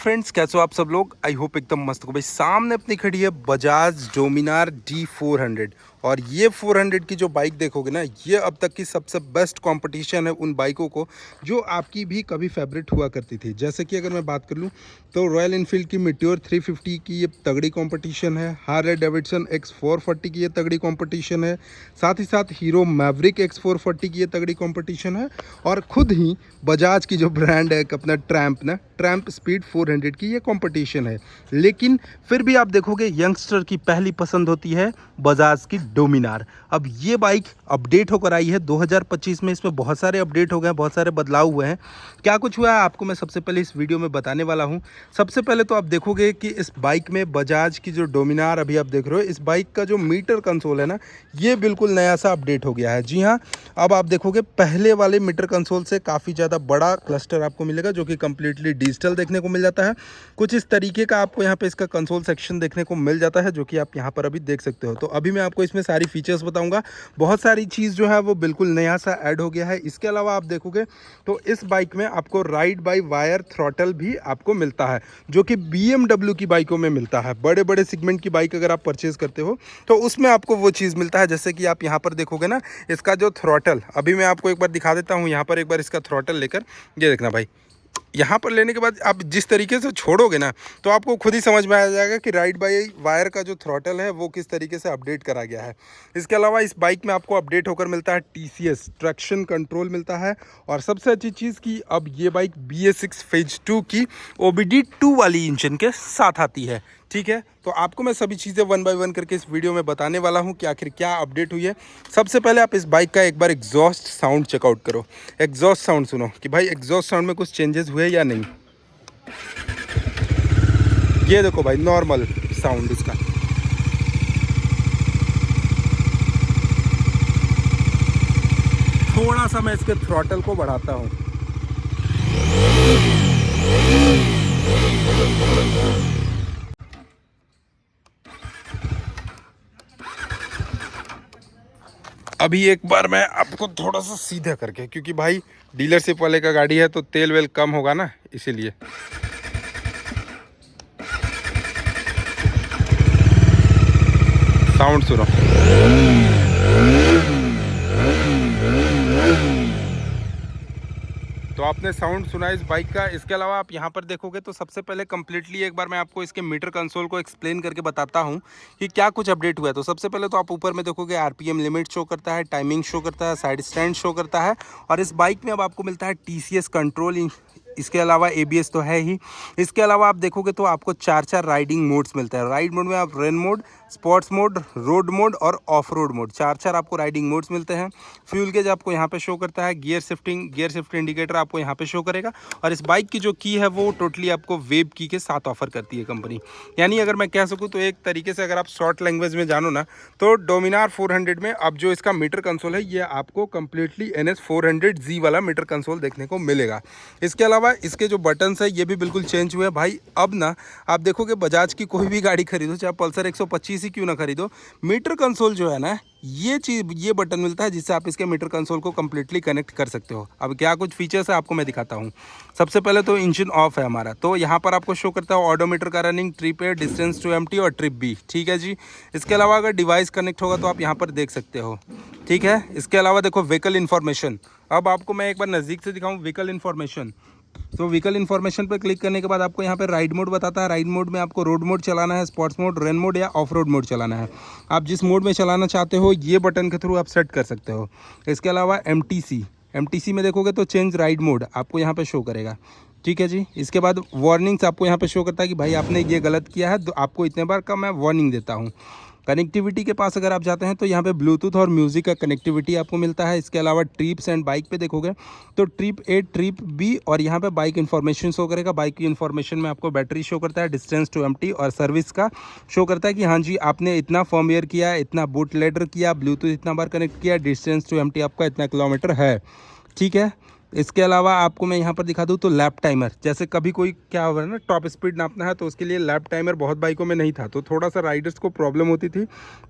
Friends, कैसे हो आप सब लोग। आई होप एकदम मस्त हो भाई। सामने अपनी खड़ी है बजाज डोमिनार D400 और ये 400 की जो बाइक देखोगे ना, ये अब तक की सबसे बेस्ट कंपटीशन है उन बाइकों को जो आपकी भी कभी फेवरेट हुआ करती थी। जैसे कि अगर मैं बात कर लूँ तो रॉयल इनफील्ड की मीटियोर 350 की ये तगड़ी कंपटीशन है, हार्ले डेविडसन X440 की ये तगड़ी कंपटीशन है, साथ ही साथ हीरो मैवरिक X440 की ये तगड़ी कंपटीशन है और खुद ही बजाज की जो ब्रांड है अपना ट्रैम्प स्पीड 400 की ये कंपटीशन है। लेकिन फिर भी आप देखोगे यंगस्टर की पहली पसंद होती है बजाज की डोमिनार। अब ये बाइक अपडेट होकर आई है 2025 में। इसमें बहुत सारे अपडेट हो गए हैं, बहुत सारे बदलाव हुए हैं। क्या कुछ हुआ है आपको मैं सबसे पहले इस वीडियो में बताने वाला हूं। सबसे पहले तो आप देखोगे कि इस बाइक में बजाज की जो डोमिनार अभी आप देख रहे हो, इस बाइक का जो मीटर कंसोल है ना, ये बिल्कुल नया सा अपडेट हो गया है। जी हाँ, अब आप देखोगे पहले वाले मीटर कंसोल से काफ़ी ज़्यादा बड़ा क्लस्टर आपको मिलेगा, जो कि कंप्लीटली डिजिटल देखने को मिल जाता है। कुछ इस तरीके का आपको यहाँ पे इसका कंसोल सेक्शन देखने को मिल जाता है, जो कि आप यहाँ पर अभी देख सकते हो। तो अभी मैं आपको इसमें सारी फीचर्स बताऊंगा। बहुत सारी चीज़ जो है वो बिल्कुल नया सा ऐड हो गया है। इसके अलावा आप देखोगे तो इस बाइक में आपको राइड बाई वायर थ्रॉटल भी आपको मिलता है, जो कि BMW की बाइकों में मिलता है। बड़े बड़े सेगमेंट की बाइक अगर आप परचेज करते हो तो उसमें आपको वो चीज़ मिलता है। जैसे कि आप यहाँ पर देखोगे ना, इसका जो थ्रॉटल, अभी मैं आपको एक बार दिखा देता हूँ। यहाँ पर एक बार इसका थ्रॉटल लेकर ये देखना भाई। यहाँ पर लेने के बाद आप जिस तरीके से छोड़ोगे ना, तो आपको खुद ही समझ में आ जाएगा कि राइड बाई वायर का जो थ्रॉटल है वो किस तरीके से अपडेट करा गया है। इसके अलावा इस बाइक में आपको अपडेट होकर मिलता है TCS ट्रैक्शन कंट्रोल मिलता है। और सबसे अच्छी चीज़ कि अब ये बाइक BS6 फेज 2 की OBD2 वाली इंजन के साथ आती है। ठीक है, तो आपको मैं सभी चीज़ें 1 बाय 1 करके इस वीडियो में बताने वाला हूं कि आखिर क्या अपडेट हुई है। सबसे पहले आप इस बाइक का एक बार एग्जॉस्ट साउंड चेकआउट करो। एग्जॉस्ट साउंड सुनो कि भाई एग्जॉस्ट साउंड में कुछ चेंजेस हुए या नहीं। ये देखो भाई, नॉर्मल साउंड इसका। थोड़ा सा मैं इसके थ्रॉटल को बढ़ाता हूँ। अभी एक बार मैं आपको थोड़ा सा सीधा करके, क्योंकि भाई डीलरशिप वाले का गाड़ी है तो तेल वेल कम होगा ना, इसीलिए। साउंड सुनो। तो आपने साउंड सुना इस बाइक का। इसके अलावा आप यहाँ पर देखोगे तो सबसे पहले कंप्लीटली एक बार मैं आपको इसके मीटर कंसोल को एक्सप्लेन करके बताता हूँ कि क्या कुछ अपडेट हुआ है। तो सबसे पहले तो आप ऊपर में देखोगे RPM लिमिट शो करता है, टाइमिंग शो करता है, साइड स्टैंड शो करता है। और इस बाइक में अब आपको मिलता है TCS कंट्रोल। इसके अलावा ABS तो है ही। इसके अलावा आप देखोगे तो आपको 4 राइडिंग मोड्स मिलते हैं। राइड मोड में आप rain mode, sports mode, road mode और ऑफ रोड मोड, 4 आपको राइडिंग मोड्स मिलते हैं। फ्यूल गेज आपको यहाँ पे शो करता है। गियर शिफ्ट इंडिकेटर आपको यहाँ पे शो करेगा। और इस बाइक की जो की है वो टोटली आपको वेब की के साथ ऑफर करती है कंपनी। यानी अगर मैं कह सकूँ तो एक तरीके से अगर आप शॉर्ट लैंग्वेज में जानो ना, तो डोमिनार 400 में अब जो इसका मीटर कंसोल है ये आपको कंप्लीटली NS 400Z वाला मीटर कंसोल देखने को मिलेगा। इसके अलावा इसके जो बटन्स है ये भी बिल्कुल चेंज हुए हैं भाई। अब ना आप देखोगे बजाज की कोई भी गाड़ी खरीदो, चाहे पल्सर 125 ही क्यों ना खरीदो, मीटर कंसोल जो है ना, ये चीज़, ये बटन मिलता है जिससे आप इसके मीटर कंसोल को कंप्लीटली कनेक्ट कर सकते हो। अब क्या कुछ फीचर्स है आपको मैं दिखाता हूँ। सबसे पहले तो इंजन ऑफ है हमारा, तो यहाँ पर आपको शो करता है ऑडोमीटर का running, trip A, distance to empty और ट्रिप बी। ठीक है जी। इसके अलावा अगर डिवाइस कनेक्ट होगा तो आप यहाँ पर देख सकते हो। ठीक है, इसके अलावा देखो व्हीकल इन्फॉर्मेशन। अब आपको मैं एक बार नज़दीक से दिखाऊँ व्हीकल इन्फॉर्मेशन। तो व्हीकल इन्फॉर्मेशन पर क्लिक करने के बाद आपको यहाँ पे राइड मोड बताता है। राइड मोड में आपको रोड मोड चलाना है, स्पोर्ट्स मोड, रेन मोड या ऑफ रोड मोड चलाना है। आप जिस मोड में चलाना चाहते हो ये बटन के थ्रू आप सेट कर सकते हो। इसके अलावा MTC में देखोगे तो चेंज राइड मोड आपको यहाँ पे शो करेगा। ठीक है जी। इसके बाद वार्निंग्स आपको यहाँ पे शो करता है कि भाई आपने ये गलत किया है तो आपको इतने बार का मैं वार्निंग देता हूँ। कनेक्टिविटी के पास अगर आप जाते हैं तो यहाँ पे ब्लूटूथ और म्यूज़िक का कनेक्टिविटी आपको मिलता है। इसके अलावा ट्रिप्स एंड बाइक पे देखोगे तो ट्रिप ए, ट्रिप बी और यहाँ पे बाइक इन्फॉर्मेशन शो करेगा। बाइक की इन्फॉर्मेशन में आपको बैटरी शो करता है, डिस्टेंस टू एम्प्टी और सर्विस का शो करता है कि हाँ जी आपने इतना फर्मवेयर किया, इतना बूट लेडर किया, ब्लूटूथ इतना बार कनेक्ट किया, डिस्टेंस टू एम्प्टी आपका इतना किलोमीटर है। ठीक है। इसके अलावा आपको मैं यहाँ पर दिखा दूँ तो लैप टाइमर, जैसे कभी कोई क्या होगा ना टॉप स्पीड नापना है तो उसके लिए लैप टाइमर बहुत बाइकों में नहीं था, तो थोड़ा सा राइडर्स को प्रॉब्लम होती थी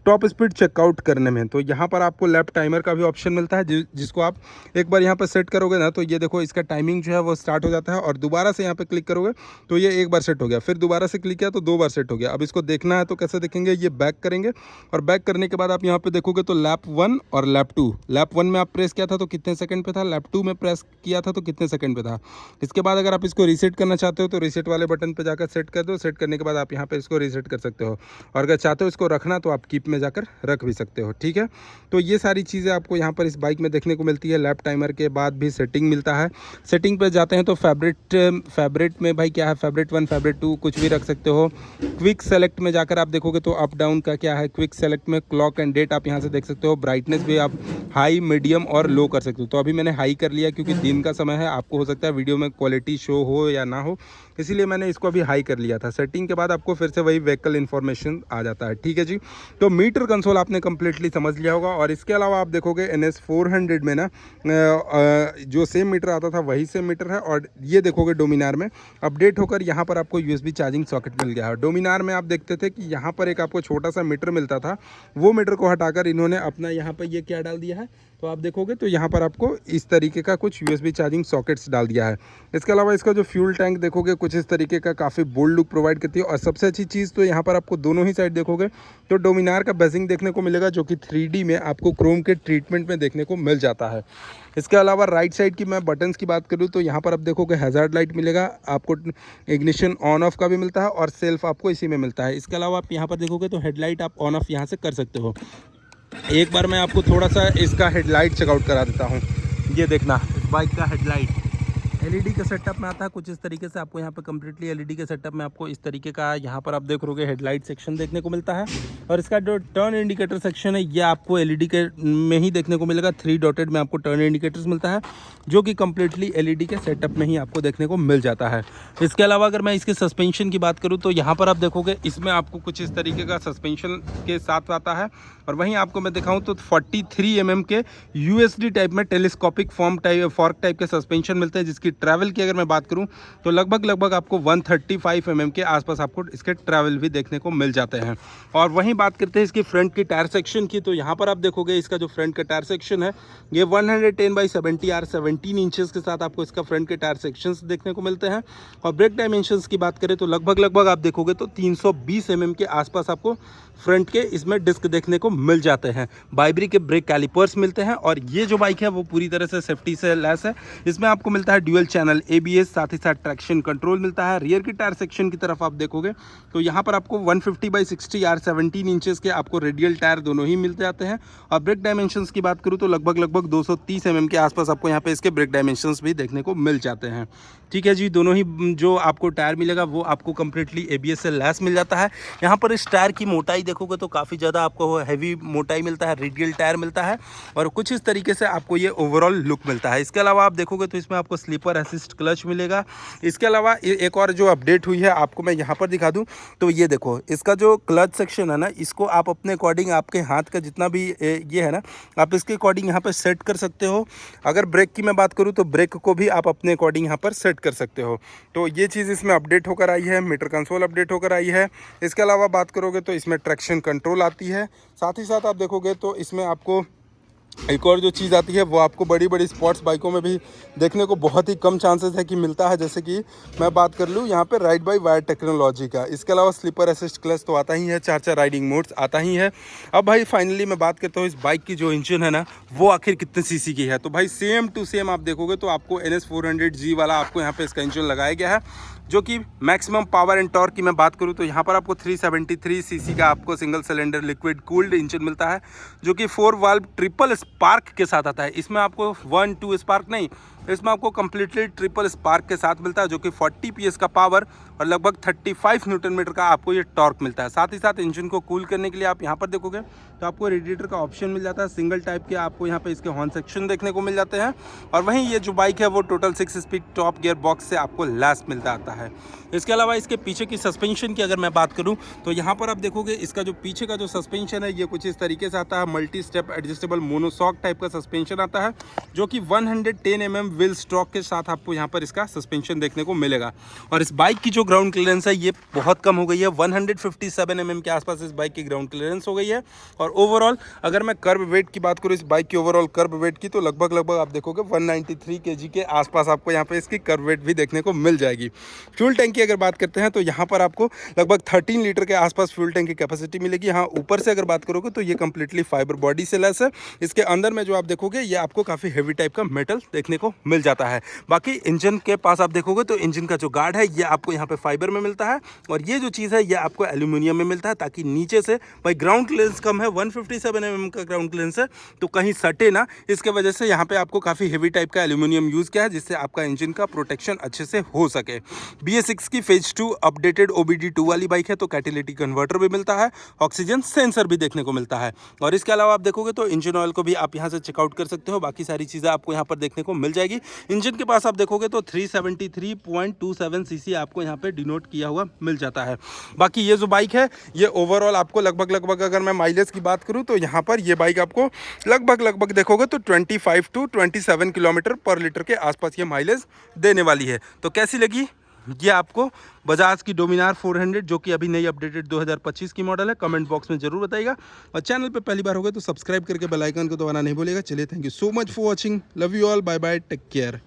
टॉप स्पीड चेकआउट करने में। तो यहाँ पर आपको लैप टाइमर का भी ऑप्शन मिलता है, जिसको आप एक बार यहाँ पर सेट करोगे ना तो ये देखो इसका टाइमिंग जो है वो स्टार्ट हो जाता है, और दोबारा से यहाँ पर क्लिक करोगे तो ये एक बार सेट हो गया, फिर दोबारा से क्लिक किया तो 2 बार सेट हो गया। अब इसको देखना है तो कैसे देखेंगे, ये बैक करेंगे और बैक करने के बाद आप यहाँ पे देखोगे तो लैप 1 और लैप 2, लैप 1 में आप प्रेस किया था तो कितने सेकंड पे था, लैप 2 में प्रेस किया था तो कितने सेकंड पे था। इसके बाद अगर आप इसको रीसेट करना चाहते हो तो रीसेट वाले बटन पे जाकर सेट कर दो, सेट करने के बाद आप यहाँ पे इसको रीसेट कर सकते हो, और अगर चाहते हो इसको रखना तो आप कीप में जाकर रख भी सकते हो। ठीक है, तो ये सारी चीज़ें आपको यहाँ पर इस बाइक में देखने को मिलती है। लैप टाइमर के बाद भी सेटिंग मिलता है। सेटिंग पर जाते हैं तो फेवरेट में भाई क्या है, फेवरेट 1 फेवरेट 2 कुछ भी रख सकते हो। क्विक सेलेक्ट में जाकर आप देखोगे तो अप डाउन का क्या है, क्विक सेलेक्ट में क्लॉक एंड डेट आप यहाँ से देख सकते हो। ब्राइटनेस भी आप हाई मीडियम और लो कर सकते हो, तो अभी मैंने हाई कर लिया क्योंकि दिन का समय है, आपको हो सकता है वीडियो में क्वालिटी शो हो या ना हो, इसीलिए मैंने इसको अभी हाई कर लिया था। सेटिंग के बाद आपको फिर से वही व्हीकल इन्फॉर्मेशन आ जाता है। ठीक है जी, तो मीटर कंसोल आपने कंप्लीटली समझ लिया होगा। और इसके अलावा आप देखोगे NS 400 में ना जो सेम मीटर आता था वही सेम मीटर है, और ये देखोगे डोमिनार में अपडेट होकर यहाँ पर आपको USB चार्जिंग सॉकेट मिल गया है। डोमिनार में आप देखते थे कि यहाँ पर एक आपको छोटा सा मीटर मिलता था, वो मीटर को हटाकर इन्होंने अपना यहाँ पर ये क्या डाल दिया है, तो आप देखोगे तो यहाँ पर आपको इस तरीके का कुछ USB चार्जिंग सॉकेट्स डाल दिया है। इसके अलावा इसका जो फ्यूल टैंक देखोगे कुछ इस तरीके का काफ़ी बोल्ड लुक प्रोवाइड करती है। और सबसे अच्छी चीज़ तो यहाँ पर आपको दोनों ही साइड देखोगे तो डोमिनार का बेजिंग देखने को मिलेगा, जो कि 3D में आपको क्रोम के ट्रीटमेंट में देखने को मिल जाता है। इसके अलावा राइट साइड की मैं बटन्स की बात करूँ तो यहाँ पर आप देखोगे हैज़ार्ड लाइट मिलेगा, आपको इग्निशन ऑन ऑफ का भी मिलता है, और सेल्फ आपको इसी में मिलता है। इसके अलावा आप यहाँ पर देखोगे तो हेडलाइट आप ऑन ऑफ यहाँ से कर सकते हो। एक बार मैं आपको थोड़ा सा इसका हेडलाइट चेकआउट करा देता हूँ। ये देखना इस बाइक का हेडलाइट LED के सेटअप में आता है कुछ इस तरीके से, आपको यहाँ पे कम्प्लीटली LED के सेटअप में आपको इस तरीके का यहाँ पर आप देख रहोगे हेडलाइट सेक्शन देखने को मिलता है। और इसका जो टर्न इंडिकेटर सेक्शन है ये आपको LED के में ही देखने को मिलेगा। 3 डॉटेड में आपको टर्न इंडिकेटर्स मिलता है, जो कि कम्प्लीटली LED के सेटअप में ही आपको देखने को मिल जाता है। इसके अलावा अगर मैं इसके सस्पेंशन की बात करूँ तो यहाँ पर आप देखोगे इसमें आपको कुछ इस तरीके का सस्पेंशन के साथ आता है, और वहीं आपको मैं दिखाऊँ तो 43 mm के USD टाइप में टेलीस्कोपिक फॉर्क टाइप के सस्पेंशन मिलते हैं, जिसकी ट्रैवल की अगर मैं बात करूं तो लगभग आपको 135 mm के आसपास आपको इसके ट्रैवल भी देखने को मिल जाते हैं। और वहीं बात करते हैं इसकी फ्रंट की टायर सेक्शन की, तो यहाँ पर आप देखोगे इसका जो फ्रंट का टायर सेक्शन है ये 110/70 R 17 इंचेस के साथ आपको इसका फ्रंट के टायर सेक्शंस देखने को मिलते हैं। और ब्रेक डायमेंशंस की बात करें तो लगभग आप देखोगे तो 320 mm के आसपास आपको फ्रंट के इसमें डिस्क देखने को मिल जाते हैं। बाइब्री के ब्रेक कैलिपर्स मिलते हैं, और ये जो बाइक है वो पूरी तरह से सेफ्टी से लैस है। इसमें आपको मिलता है ड्यूअल चैनल ABS, साथ ही साथ ट्रैक्शन कंट्रोल मिलता है। रियर की टायर सेक्शन की तरफ आप देखोगे तो यहाँ पर आपको 150/60 R 17 इंचेस के आपको रेडियल टायर दोनों ही मिल जाते हैं। और ब्रेक डायमेंशंस की बात करूँ तो लगभग 230 mm के आसपास आपको यहाँ पे इसके ब्रेक डायमेंशंस भी देखने को मिल जाते हैं। ठीक है जी, दोनों ही जो आपको टायर मिलेगा वो आपको कम्प्लीटली ABS से लैस मिल जाता है। यहाँ पर इस टायर की मोटाई देखोगे तो काफ़ी ज़्यादा आपको हैवी मोटाई मिलता है, रेडियल टायर मिलता है, और कुछ इस तरीके से आपको ये ओवरऑल लुक मिलता है। इसके अलावा आप देखोगे तो इसमें आपको स्लीपर असिस्ट क्लच मिलेगा। इसके अलावा एक और जो अपडेट हुई है आपको मैं यहाँ पर दिखा दूँ तो ये देखो इसका जो क्लच सेक्शन है ना, इसको आप अपने अकॉर्डिंग आपके हाथ का जितना भी ये है ना, आप इसके अकॉर्डिंग यहाँ पर सेट कर सकते हो। अगर ब्रेक की मैं बात करूँ तो ब्रेक को भी आप अपने अकॉर्डिंग यहाँ पर सेट कर सकते हो। तो ये चीज़ इसमें अपडेट होकर आई है, मीटर कंसोल अपडेट होकर आई है। इसके अलावा बात करोगे तो इसमें ट्रैक्शन कंट्रोल आती है। साथ ही साथ आप देखोगे तो इसमें आपको एक और जो चीज़ आती है वो आपको बड़ी स्पोर्ट्स बाइकों में भी देखने को बहुत ही कम चांसेस है कि मिलता है। जैसे कि मैं बात कर लूँ यहाँ पे राइड बाय वायर टेक्नोलॉजी का। इसके अलावा स्लीपर असिस्ट क्लच तो आता ही है, 4 राइडिंग मोड्स आता ही है। अब भाई फाइनली मैं बात करता हूँ इस बाइक की जो इंजन है ना वो आखिर कितने सीसी की है। तो भाई सेम टू सेम आप देखोगे तो आपको NS 400G वाला आपको यहाँ पे इसका इंजन लगाया गया है, जो कि मैक्सिमम पावर एंड टॉर्क की मैं बात करूँ तो यहाँ पर आपको 373 सीसी का आपको single cylinder liquid cooled engine मिलता है, जो कि 4 वाल्व ट्रिपल स्पार्क के साथ आता है। इसमें आपको 1-2 स्पार्क नहीं, इसमें आपको कम्प्लीटली ट्रिपल स्पार्क के साथ मिलता है, जो कि 40 PS का पावर और लगभग 35 न्यूटन मीटर का आपको ये टॉर्क मिलता है। साथ ही साथ इंजन को कूल करने के लिए आप यहाँ पर देखोगे तो आपको रेडिएटर का ऑप्शन मिल जाता है। सिंगल टाइप के आपको यहाँ पे इसके हॉर्न सेक्शन देखने को मिल जाते हैं। और वहीं ये जो बाइक है वो total 6 speed top gear box से आपको लैस मिलता आता है। इसके अलावा इसके पीछे की सस्पेंशन की अगर मैं बात करूँ तो यहाँ पर आप देखोगे इसका जो पीछे का जो सस्पेंशन है ये कुछ इस तरीके से आता है। Multi step adjustable monoshock type का सस्पेंशन आता है, जो कि 110 mm व्हील स्टॉक के साथ आपको यहाँ पर इसका सस्पेंशन देखने को मिलेगा। और इस बाइक की जो ग्राउंड क्लियरेंस है ये बहुत कम हो गई है, 157 mm के आसपास इस बाइक की ग्राउंड क्लियरेंस हो गई है। और ओवरऑल अगर मैं कर्ब वेट की बात करूँ इस बाइक की ओवरऑल कर्ब वेट की, तो लगभग आप देखोगे 193 kg के आसपास आपको यहाँ पे इसकी कर्ब वेट भी देखने को मिल जाएगी। फ्यूल टैंक की अगर बात करते हैं तो यहाँ पर आपको लगभग 13 लीटर के आसपास फ्यूल टैंक की कैपेसिटी मिलेगी। हाँ, ऊपर से अगर बात करोगे तो ये कंप्लीटली फाइबर बॉडी से लेस है। इसके अंदर में जो आप देखोगे ये आपको काफ़ी हेवी टाइप का मेटल देखने को मिल जाता है। बाकी इंजन के पास आप देखोगे तो इंजन का जो गार्ड है ये आपको यहाँ पे फाइबर में मिलता है, और ये जो चीज़ है ये आपको एल्यूमिनियम में मिलता है, ताकि नीचे से भाई ग्राउंड क्लियरेंस कम है, 157 mm का ग्राउंड क्लियरेंस है, तो कहीं सटे ना, इसके वजह से यहाँ पे आपको काफ़ी हेवी टाइप का एल्यूमिनियम यूज़ किया है, जिससे आपका इंजन का प्रोटेक्शन अच्छे से हो सके। BS6 की फेज 2 अपडेटेड OBD2 वाली बाइक है, तो कैटेलिटिक कन्वर्टर भी मिलता है, ऑक्सीजन सेंसर भी देखने को मिलता है। और इसके अलावा आप देखोगे तो इंजन ऑयल को भी आप यहाँ से चेकआउट कर सकते हो, बाकी सारी चीज़ें आपको यहाँ पर देखने को मिल जाएगी। इंजन के पास आप देखोगे तो 373.27 cc आपको यहाँ पे डिनोट किया हुआ मिल जाता है। बाकी ये जो बाइक है ये ओवरऑल आपको लगभग अगर मैं माइलेज की बात करूँ तो यहाँ पर ये बाइक आपको लगभग देखोगे तो 25 to 27 किलोमीटर पर लीटर के आसपास ये माइलेज देने वाली है। तो कैसी लगी ये आपको बजाज की डोमिनार 400, जो कि अभी नई अपडेटेड 2025 की मॉडल है, कमेंट बॉक्स में जरूर बताइएगा। और चैनल पे पहली बार हो गए तो सब्सक्राइब करके बेल आइकन को दबाना नहीं भूलिएगा। चलिए, thank you so much for watching, love you all, bye bye, take care.